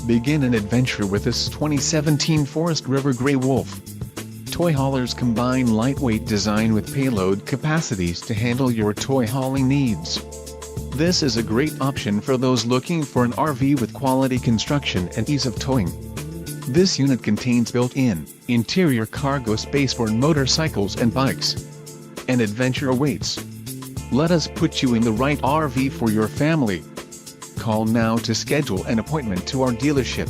Begin an adventure with this 2017 Forest River Grey Wolf. Toy haulers combine lightweight design with payload capacities to handle your toy hauling needs. This is a great option for those looking for an RV with quality construction and ease of towing. This unit contains built-in, interior cargo space for motorcycles and bikes. An adventure awaits. Let us put you in the right RV for your family. Call now to schedule an appointment to our dealership.